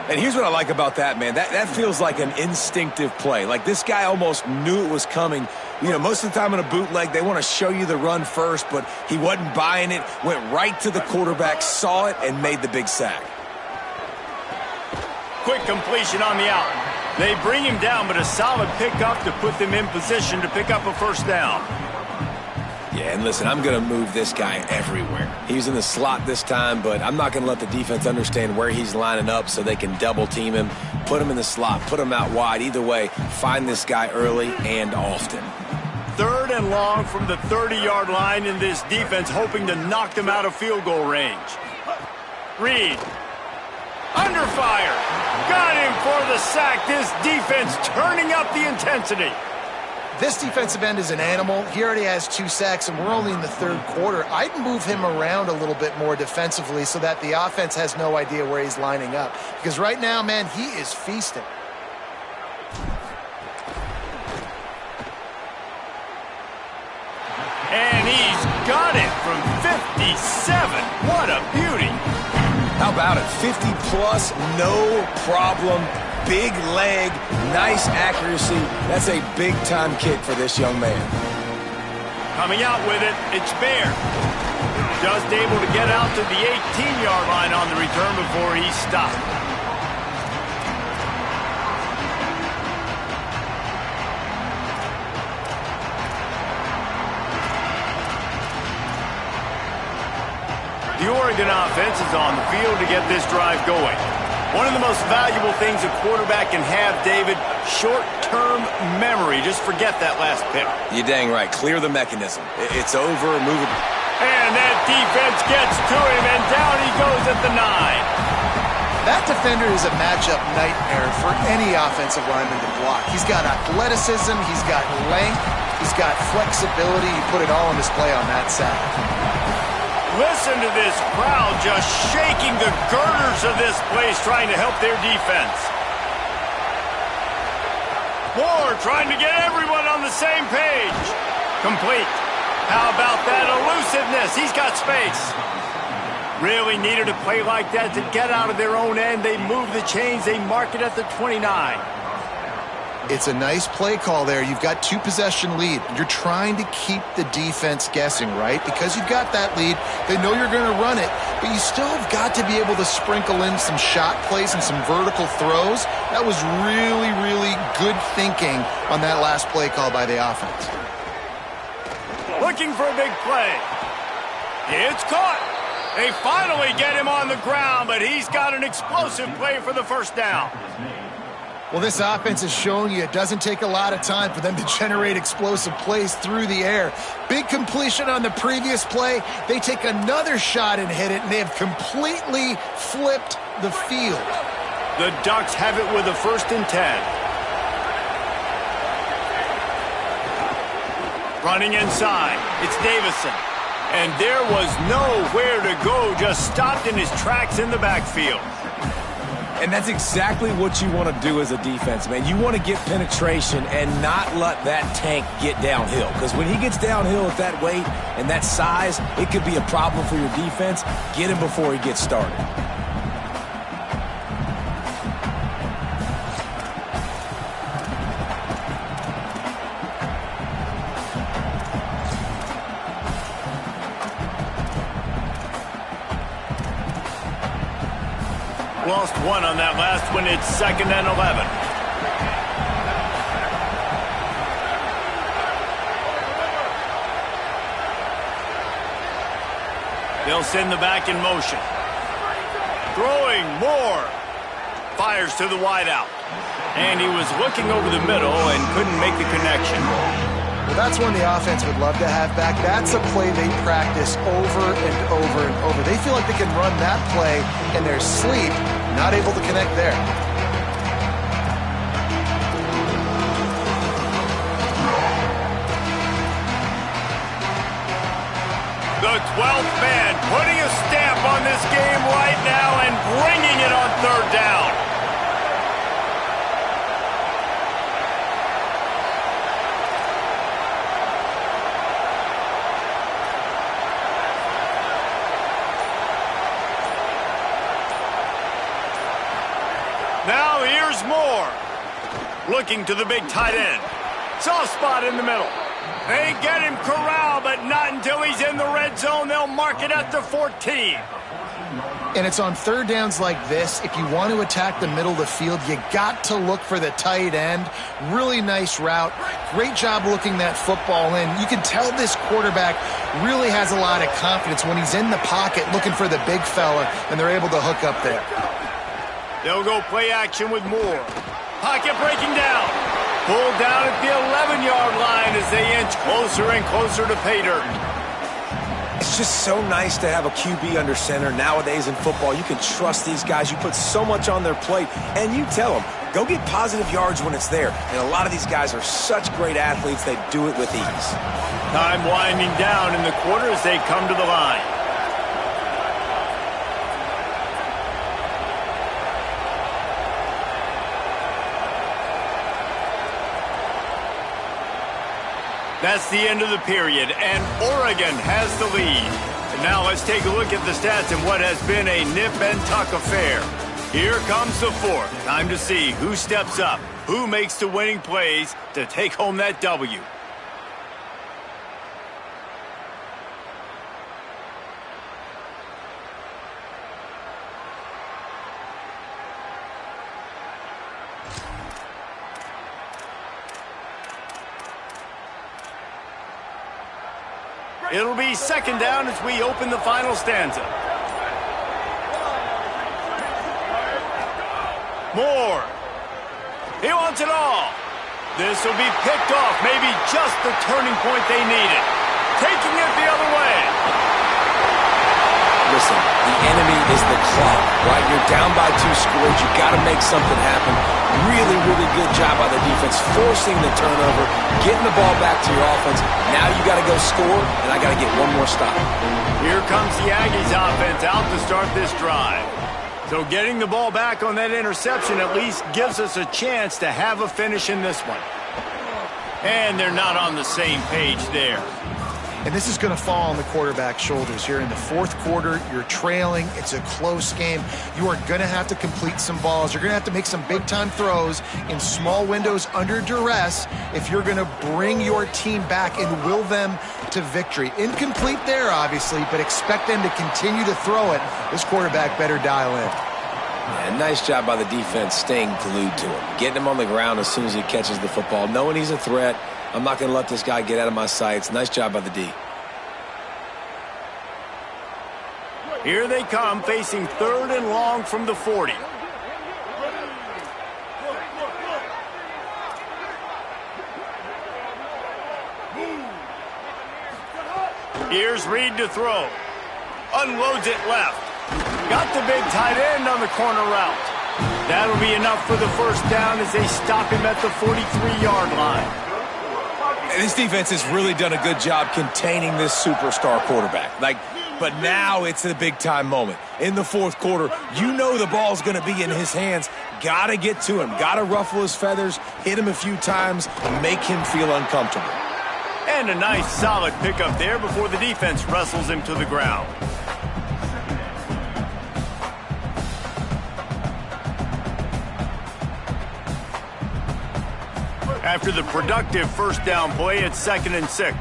And here's what I like about that, man. That feels like an instinctive play. Like this guy almost knew it was coming. You know, most of the time in a bootleg, they want to show you the run first, but he wasn't buying it, went right to the quarterback, saw it, and made the big sack. Quick completion on the out. They bring him down, but a solid pickup to put them in position to pick up a 1st down. Yeah, and listen, I'm going to move this guy everywhere. He's in the slot this time, but I'm not going to let the defense understand where he's lining up so they can double team him, put him in the slot, put him out wide. Either way, find this guy early and often. 3rd and long from the 30-yard line in this defense, hoping to knock them out of field goal range. Reed. Under fire. Got him for the sack. This defense turning up the intensity. This defensive end is an animal. He already has 2 sacks, and we're only in the 3rd quarter. I'd move him around a little bit more defensively so that the offense has no idea where he's lining up. Because right now, man, he is feasting. And he's got it from 57. What a beauty. How about it? 50-plus, no problem. Big leg, nice accuracy. That's a big-time kick for this young man. Coming out with it, it's Baird. Just able to get out to the 18-yard line on the return before he stopped. The Oregon offense is on the field to get this drive going. One of the most valuable things a quarterback can have, David, short-term memory. Just forget that last pick. You're dang right. Clear the mechanism. It's over. Move it. And that defense gets to him, and down he goes at the 9. That defender is a matchup nightmare for any offensive lineman to block. He's got athleticism. He's got length. He's got flexibility. He put it all on display on that sack. Listen to this crowd just shaking the girders of this place, trying to help their defense. Moore trying to get everyone on the same page. Complete. How about that elusiveness? He's got space. Really needed a play like that to get out of their own end. They move the chains. They mark it at the 29. It's a nice play call there. You've got 2-possession lead. You're trying to keep the defense guessing, right? Because you've got that lead. They know you're going to run it, but you still have got to be able to sprinkle in some shot plays and some vertical throws. That was really, really good thinking on that last play call by the offense. Looking for a big play. It's caught. They finally get him on the ground, but he's got an explosive play for the first down. Well, this offense has shown you it doesn't take a lot of time for them to generate explosive plays through the air. Big completion on the previous play. They take another shot and hit it, and they have completely flipped the field. The Ducks have it with a 1st and 10. Running inside, it's Davison. And there was nowhere to go, just stopped in his tracks in the backfield. And that's exactly what you want to do as a defense, man. You want to get penetration and not let that tank get downhill. Because when he gets downhill at that weight and that size, it could be a problem for your defense. Get him before he gets started. Lost one on that last one. It's 2nd and 11. They'll send the back in motion. Throwing Moore. Fires to the wideout. And he was looking over the middle and couldn't make the connection. Well, that's one the offense would love to have back. That's a play they practice over and over and over. They feel like they can run that play in their sleep, not able to connect there. The 12th man putting a stamp on this game right now and bringing it on 3rd down. Now here's Moore. Looking to the big tight end. Soft spot in the middle. They get him corralled, but not until he's in the red zone. They'll mark it at the 14. And it's on 3rd downs like this. If you want to attack the middle of the field, you got to look for the tight end. Really nice route. Great job looking that football in. You can tell this quarterback really has a lot of confidence when he's in the pocket looking for the big fella, and they're able to hook up there. They'll go play action with Moore. Pocket breaking down. Pulled down at the 11-yard line as as they inch closer and closer to pay dirt. It's just so nice to have a QB under center. Nowadays in football, you can trust these guys. You put so much on their plate, and you tell them, go get positive yards when it's there. And a lot of these guys are such great athletes, they do it with ease. Time winding down in the quarter as they come to the line. That's the end of the period, and Oregon has the lead. And now let's take a look at the stats in what has been a nip-and-tuck affair. Here comes the fourth. Time to see who steps up, who makes the winning plays to take home that W. It'll be second down as we open the final stanza. Moore. He wants it all. This will be picked off, maybe just the turning point they needed. Taking it the other way. Listen, the enemy is the clock, right? You're down by 2 scores. You got to make something happen. Really, really good job by the defense, forcing the turnover, getting the ball back to your offense. Now you got to go score, and I got to get one more stop. Here comes the Aggies offense out to start this drive. So getting the ball back on that interception at least gives us a chance to have a finish in this one. And they're not on the same page there. And this is going to fall on the quarterback's shoulders. You're in the fourth quarter. You're trailing. It's a close game. You are going to have to complete some balls. You're going to have to make some big-time throws in small windows under duress if you're going to bring your team back and will them to victory. Incomplete there, obviously, but expect them to continue to throw it. This quarterback better dial in. Yeah, nice job by the defense staying glued to him, getting him on the ground as soon as he catches the football, knowing he's a threat. I'm not going to let this guy get out of my sights. Nice job by the D. Here they come, facing third and long from the 40. Here's Reed to throw. Unloads it left. Got the big tight end on the corner route. That'll be enough for the first down as they stop him at the 43-yard line. This defense has really done a good job containing this superstar quarterback. But now it's a big-time moment. In the fourth quarter, you know the ball's going to be in his hands. Got to get to him. Got to ruffle his feathers, hit him a few times, make him feel uncomfortable. And a nice, solid pickup there before the defense wrestles him to the ground. After the productive first down play, it's 2nd and 6.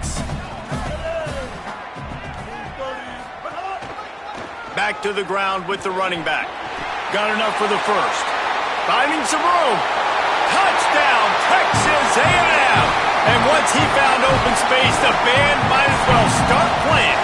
Back to the ground with the running back. Got enough for the first. Finding some room. Touchdown, Texas A&M. And once he found open space, the band might as well start playing.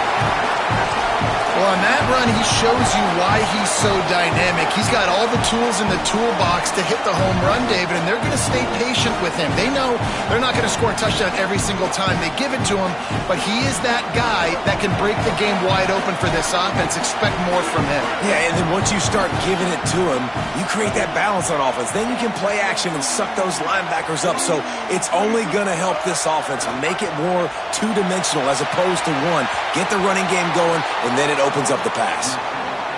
Well, on that run, he shows you why he's so dynamic. He's got all the tools in the toolbox to hit the home run, David, and they're going to stay patient with him. They know they're not going to score a touchdown every single time they give it to him, but he is that guy that can break the game wide open for this offense. Expect more from him. Yeah, and then once you start giving it to him, you create that balance on offense. Then you can play action and suck those linebackers up. So it's only going to help this offense make it more two-dimensional as opposed to one. Get the running game going, and then it opens up the pass.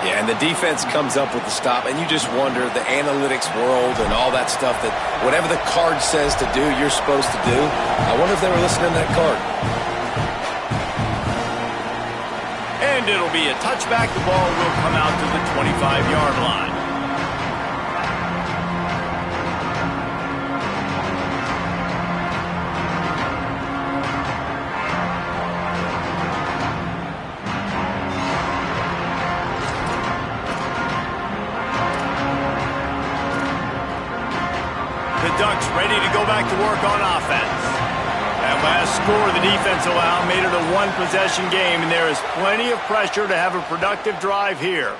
Yeah, and the defense comes up with the stop, and you just wonder, the analytics world and all that stuff, that whatever the card says to do, you're supposed to do. I wonder if they were listening to that card. And it'll be a touchback. The ball will come out to the 25-yard line. Ducks ready to go back to work on offense. That last score the defense allowed made it a one-possession game, and there is plenty of pressure to have a productive drive here.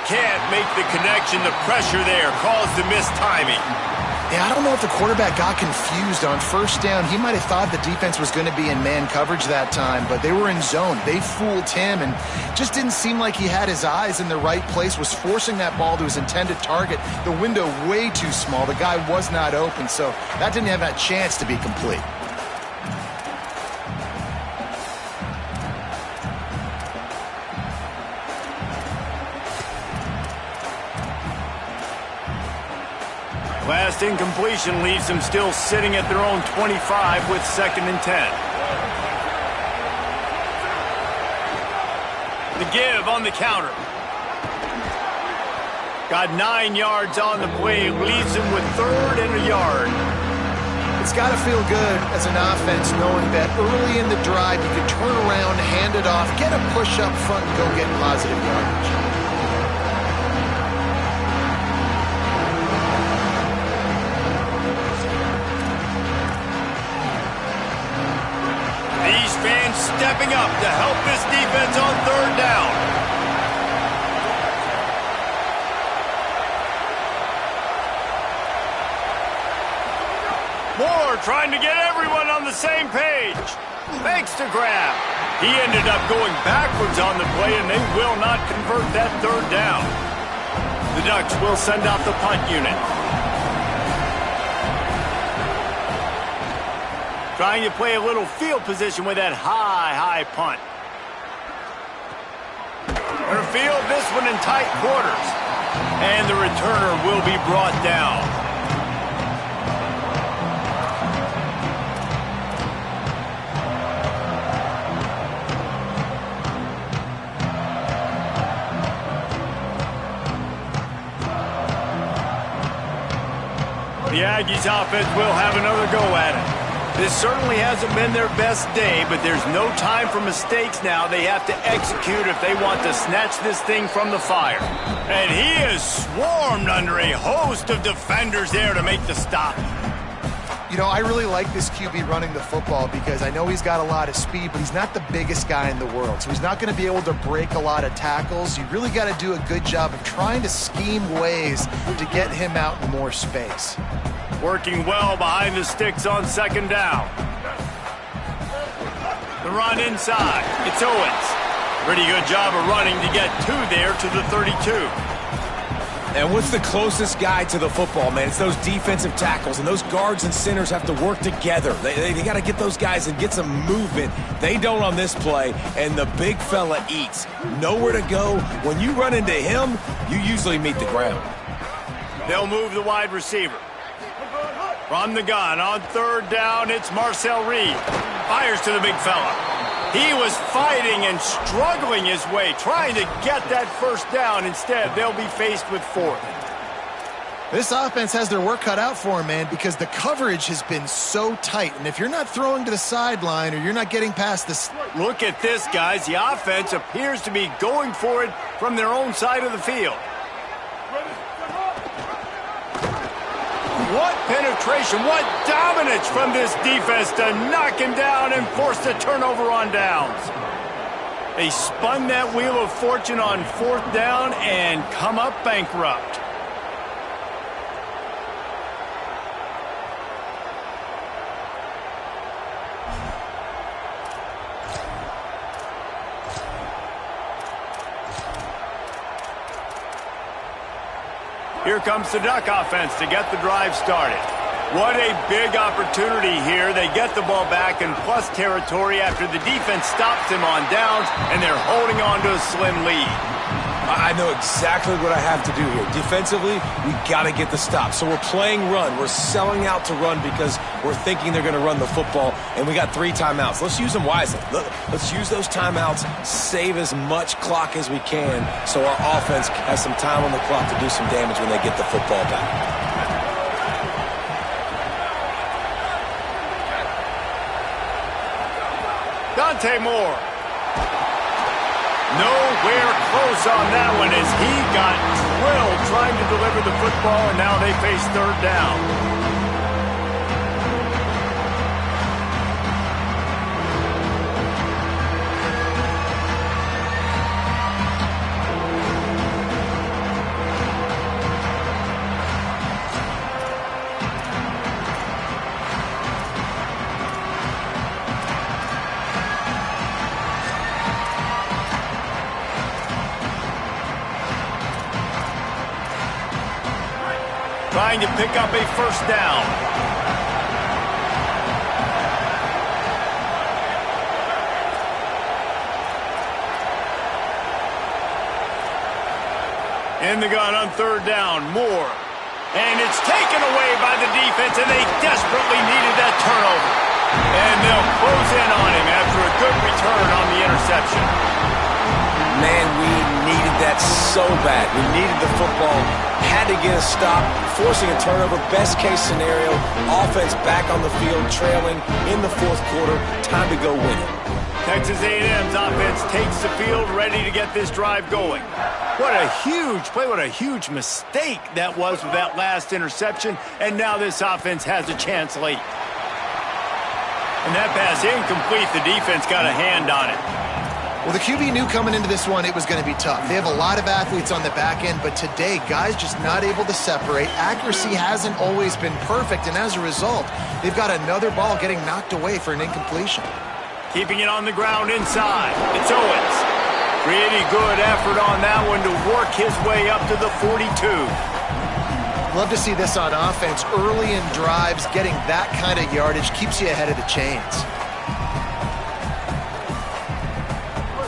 Can't make the connection. The pressure there caused the missed timing. Yeah, I don't know if the quarterback got confused on first down. He might have thought the defense was going to be in man coverage that time, but they were in zone. They fooled him and just didn't seem like he had his eyes in the right place, was forcing that ball to his intended target. The window way too small. The guy was not open, so that didn't have that chance to be complete. Last incompletion leaves them still sitting at their own 25 with 2nd and 10. The give on the counter. Got 9 yards on the play, leaves him with 3rd and a yard. It's got to feel good as an offense knowing that early in the drive you can turn around, hand it off, get a push up front, and go get positive yardage. Fans stepping up to help this defense on 3rd down. Moore trying to get everyone on the same page. Makes the grab. He ended up going backwards on the play, and they will not convert that 3rd down. The Ducks will send out the punt unit. Trying to play a little field position with that high punt. Gonna field this one in tight quarters. And the returner will be brought down. The Aggies offense will have another go at it. This certainly hasn't been their best day, but there's no time for mistakes now. They have to execute if they want to snatch this thing from the fire. And he is swarmed under a host of defenders there to make the stop. You know, I really like this QB running the football because I know he's got a lot of speed, but he's not the biggest guy in the world. So he's not going to be able to break a lot of tackles. You really got to do a good job of trying to scheme ways to get him out in more space. Working well behind the sticks on 2nd down. The run inside. It's Owens. Pretty good job of running to get 2 there to the 32. And what's the closest guy to the football, man? It's those defensive tackles, and those guards and centers have to work together. They got to get those guys and get some movement. They don't on this play, and the big fella eats. Nowhere to go. When you run into him, you usually meet the ground. They'll move the wide receiver. From the gun on 3rd down, it's Marcel Reed. Fires to the big fella. He was fighting and struggling his way, trying to get that 1st down. Instead, they'll be faced with 4th. This offense has their work cut out for him, man, because the coverage has been so tight. And if you're not throwing to the sideline or you're not getting past this... Look at this, guys. The offense appears to be going for it from their own side of the field. What penetration, what dominance from this defense to knock him down and force the turnover on downs. They spun that wheel of fortune on 4th down and come up bankrupt. Here comes the Duck offense to get the drive started. What a big opportunity here. They get the ball back in plus territory after the defense stops them on downs, and they're holding on to a slim lead. I know exactly what I have to do here. Defensively, we got to get the stop. So we're playing run. We're selling out to run because we're thinking they're going to run the football, and we got 3 timeouts. Let's use them wisely. Let's use those timeouts, save as much clock as we can so our offense has some time on the clock to do some damage when they get the football back. Dante Moore. Nowhere close on that one as he got drilled trying to deliver the football, and now they face 3rd down. trying to pick up a first down. In the gun on third down, Moore. And it's taken away by the defense, and they desperately needed that turnover. And they'll close in on him after a good return on the interception. Man, we needed that so bad. We needed the football. Had to get a stop, forcing a turnover. Best case scenario, offense back on the field, trailing in the fourth quarter. Time to go win it. Texas A&M's offense takes the field, ready to get this drive going. What a huge play, what a huge mistake that was with that last interception, and now this offense has a chance late. And that pass incomplete, the defense got a hand on it. Well, the QB knew coming into this one it was going to be tough. They have a lot of athletes on the back end, but today, guys just not able to separate. Accuracy hasn't always been perfect, and as a result, they've got another ball getting knocked away for an incompletion. Keeping it on the ground inside, it's Owens. Pretty good effort on that one to work his way up to the 42. Love to see this on offense. Early in drives, getting that kind of yardage keeps you ahead of the chains.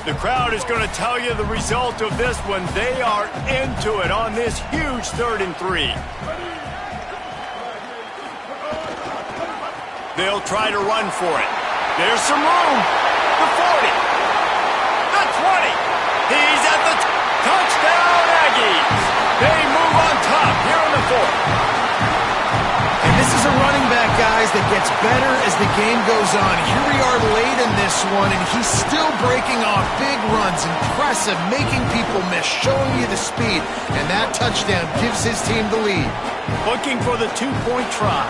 The crowd is going to tell you the result of this one. They are into it on this huge 3rd and 3. They'll try to run for it. There's some room. The 40. The 20. He's at the touchdown, Aggies. They move on top here in the 4th. And this is a running back, guys, that gets better as the game goes on. Here we are late in this one, and he's still breaking off big runs. Impressive, making people miss, showing you the speed. And that touchdown gives his team the lead. Looking for the 2-point try.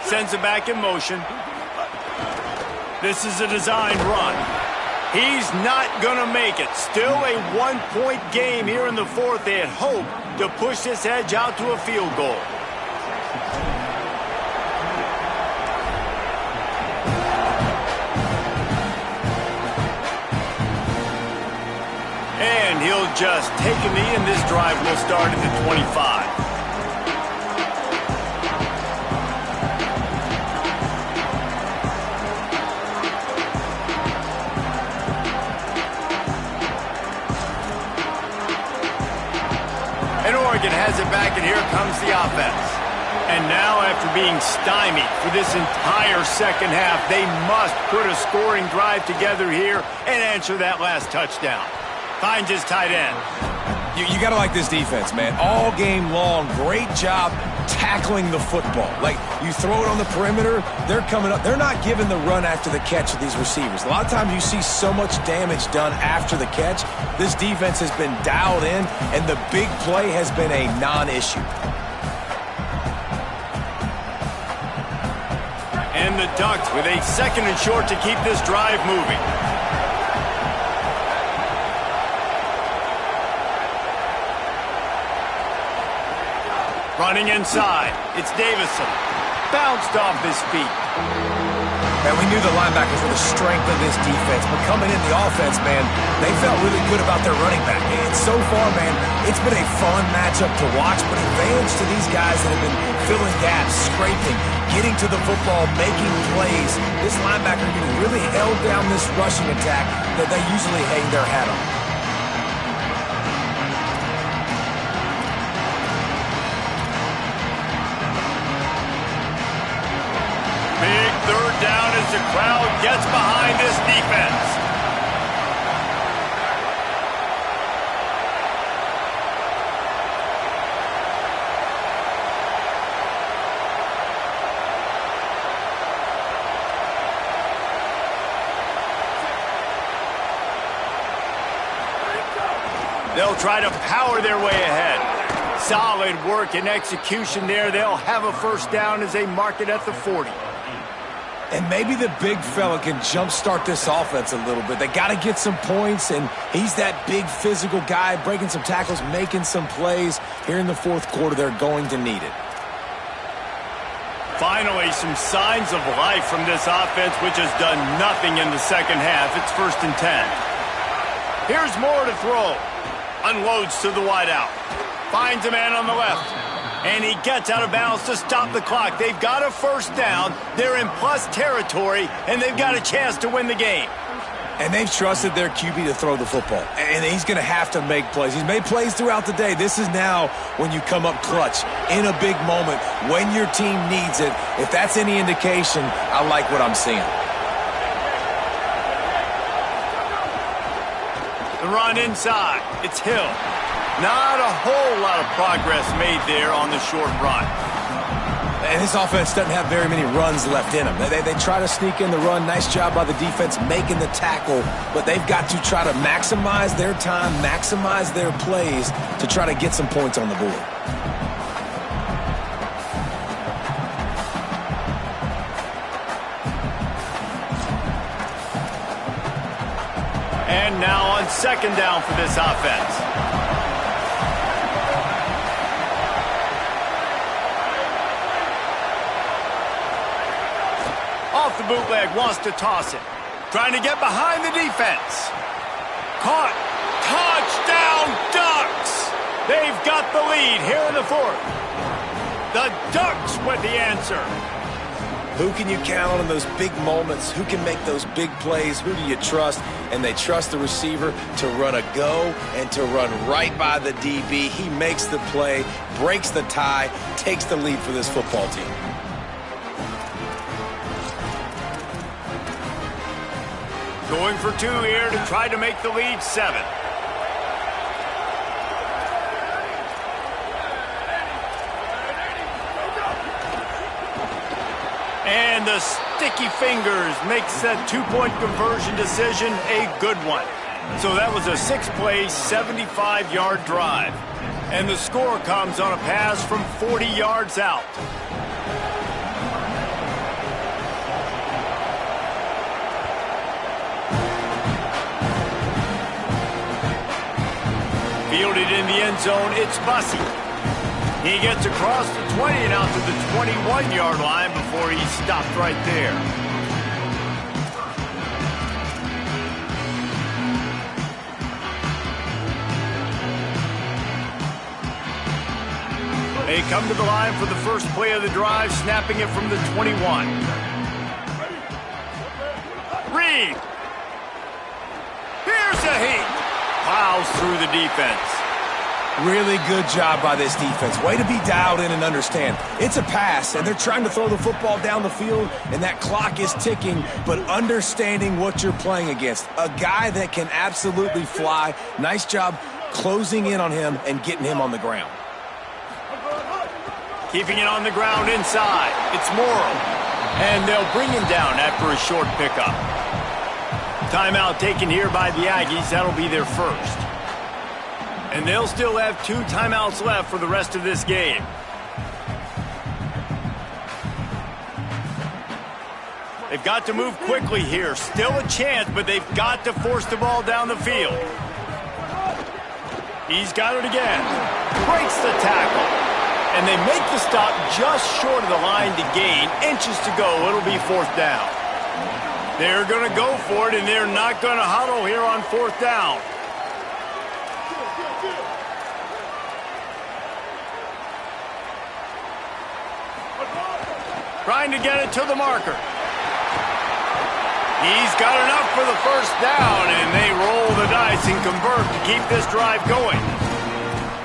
Sends it back in motion. This is a designed run. He's not going to make it. Still a 1-point game here in the 4th. They had hoped to push this edge out to a field goal. And he'll just take a knee, and this drive will start at the 25. Oregon has it back, and here comes the offense. And now, after being stymied for this entire second half, they must put a scoring drive together here and answer that last touchdown. Finds his tight end. You got to like this defense, man. All game long, great job tackling the football. Like, you throw it on the perimeter, they're coming up. They're not giving the run after the catch of these receivers. A lot of times you see so much damage done after the catch. This defense has been dialed in, and the big play has been a non-issue. And the Ducks with a 2nd and short to keep this drive moving. Running inside, it's Davison. Bounced off his feet. And we knew the linebackers were the strength of this defense, but coming in the offense, man, they felt really good about their running back. And so far, man, it's been a fun matchup to watch, but advantage to these guys that have been filling gaps, scraping, getting to the football, making plays. This linebacker really held down this rushing attack that they usually hang their hat on. Big 3rd down as the crowd gets behind this defense. They'll try to power their way ahead. Solid work and execution there. They'll have a first down as they mark it at the 40. And maybe the big fella can jumpstart this offense a little bit. They got to get some points, and he's that big physical guy, breaking some tackles, making some plays. Here in the 4th quarter, they're going to need it. Finally, some signs of life from this offense, which has done nothing in the second half. It's 1st and 10. Here's Moore to throw. Unloads to the wideout. Finds a man on the left. And he gets out of bounds to stop the clock. They've got a first down. They're in plus territory, and they've got a chance to win the game. And they've trusted their QB to throw the football. And he's going to have to make plays. He's made plays throughout the day. This is now when you come up clutch in a big moment when your team needs it. If that's any indication, I like what I'm seeing. The run inside. It's Hill. Not a whole lot of progress made there on the short run. And this offense doesn't have very many runs left in them. They try to sneak in the run. Nice job by the defense making the tackle. But they've got to try to maximize their time, maximize their plays to try to get some points on the board. And now on second down for this offense. Off the bootleg, wants to toss it. Trying to get behind the defense. Caught. Touchdown, Ducks! They've got the lead here in the fourth. The Ducks with the answer. Who can you count on in those big moments? Who can make those big plays? Who do you trust? And they trust the receiver to run a go and to run right by the DB. He makes the play, breaks the tie, takes the lead for this football team. Going for two here to try to make the lead 7. And the sticky fingers makes that two-point conversion decision a good one. So that was a 6-play, 75-yard drive. And the score comes on a pass from 40 yards out. Fielded in the end zone, it's Bussey. He gets across the 20 and out to the 21-yard line before he stopped right there. They come to the line for the first play of the drive, snapping it from the 21. Reed. Here's a heat. Plows through the defense. Really good job by this defense. Way to be dialed in and understand. It's a pass, and they're trying to throw the football down the field, and that clock is ticking, but understanding what you're playing against. A guy that can absolutely fly. Nice job closing in on him and getting him on the ground. Keeping it on the ground inside. It's Morrow. And they'll bring him down after a short pickup. Timeout taken here by the Aggies. That'll be their first. And they'll still have 2 timeouts left for the rest of this game. They've got to move quickly here. Still a chance, but they've got to force the ball down the field. He's got it again. Breaks the tackle. And they make the stop just short of the line to gain. Inches to go. It'll be 4th down. They're going to go for it, and they're not going to huddle here on 4th down. Trying to get it to the marker. He's got enough for the first down, and they roll the dice and convert to keep this drive going.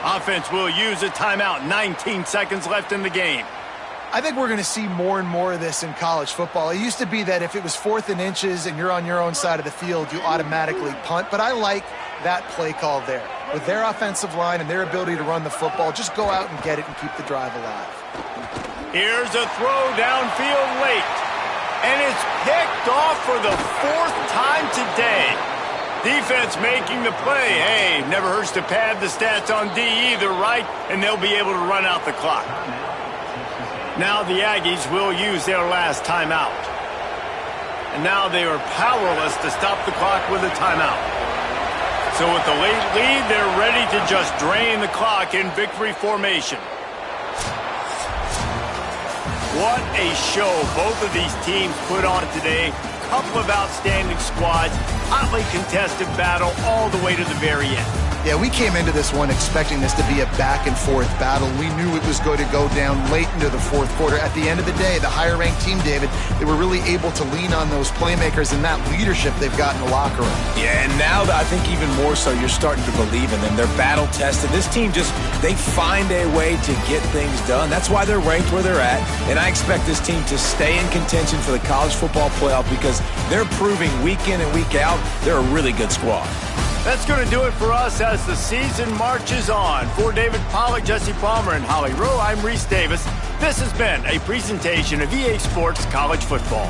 Offense will use a timeout. 19 seconds left in the game. I think we're going to see more and more of this in college football. It used to be that if it was 4th and inches and you're on your own side of the field, you automatically punt. But I like that play call there. With their offensive line and their ability to run the football, just go out and get it and keep the drive alive. Here's a throw downfield late. And it's picked off for the 4th time today. Defense making the play. Hey, never hurts to pad the stats on D either, right? And they'll be able to run out the clock. Now the Aggies will use their last timeout. And now they are powerless to stop the clock with a timeout. So with the late lead, they're ready to just drain the clock in victory formation. What a show both of these teams put on today. Couple of outstanding squads, hotly contested battle all the way to the very end. Yeah, we came into this one expecting this to be a back-and-forth battle. We knew it was going to go down late into the fourth quarter. At the end of the day, the higher-ranked team, David, they were really able to lean on those playmakers and that leadership they've got in the locker room. Yeah, and now I think even more so, you're starting to believe in them. They're battle-tested. This team they find a way to get things done. That's why they're ranked where they're at, and I expect this team to stay in contention for the college football playoff because they're proving week in and week out they're a really good squad. That's going to do it for us as the season marches on. For David Pollack, Jesse Palmer, and Holly Rowe, I'm Reese Davis. This has been a presentation of EA Sports College Football.